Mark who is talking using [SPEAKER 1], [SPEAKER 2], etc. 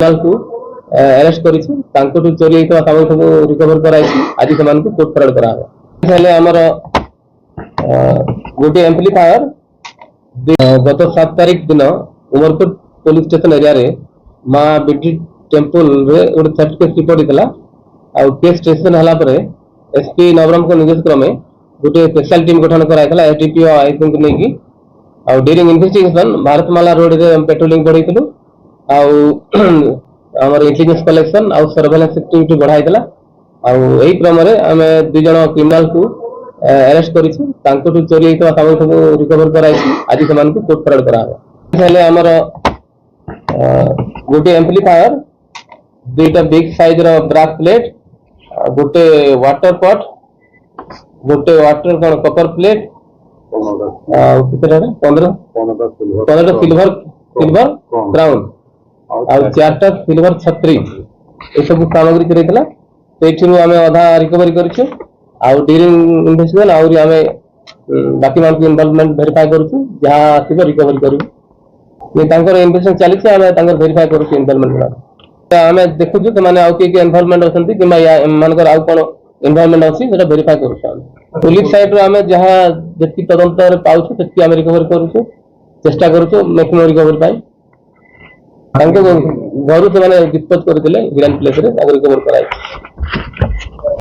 [SPEAKER 1] को अरेस्ट करिछि तांकोटु चोरी होइतबा सामान सब रिकवर कराइछि आज समान को कोर्ट फरवर्ड करा हो हेले हमर गोटे एम्प्लीफायर गत 7 तारिख दिन उमरकोट पुलिस स्टेशन एरिया रे मां बिटी टेंपल रे गोटे थेफ्ट केस रिपोर्ट दिला आ केस स्टेशन हला परे एसपी नवरम को निर्देश क्रमे गोटे स्पेशल टीम गठन कराइतला एसडीपीओ आई थिंक नै की आ ड्यूरिंग इन्वेस्टिगेशन भारतमाला रोड रे पेट्रोलिंग बढ़ाइतलु आ हमर इंटेलिजेंस कलेक्शन आ सर्वेलेंस एक्टिविटी बढ़ाइतला आ एही क्रम रे हमें दु जण क्रिमिनल को अरेस्ट करिछि तांकोटु चोरी होइतबा सामान सब रिकवर कराइछि आज समान को कोर्ट फरवर्ड करा हो हेले हमर गोटे एम्प्लीफायर दुईटा बिग साइज रो ब्रैक प्लेट गोटे वाटर पॉट गोटे वाटर कौन कपर प्लेट 15 सिल्वर क्राउन आ चारटा सिल्वर छत्री ए सब सामग्री करैतला पेठिरु हमें आधा रिकवरी करछु आ ड्यूरिंग इन्वेस्टिगेशन आउरी हमें बाकी मान इन्वॉल्वमेंट वेरीफाई करछु जहां आसीबो रिकवरी करू ये तांकर इन्वेस्टिगेशन चली छै हमें तांकर वेरीफाई करछु इन्वॉल्वमेंट हमें देखु जे माने आउ के इन्वॉल्वमेंट अछंती कि मानकर आउ कोन इन्वॉल्वमेंट अछि सेटा वेरीफाई करछु पुलिस साइड रो हमें जहां जति तदंत रे पाउछु तति हमें रिकवर करछु चेष्टा करछु मैक्सिमम रिकवर पाई तांके घरु से माने डिस्पोज कर दिले ग्रैंड प्लेस रे रिकवर कराई।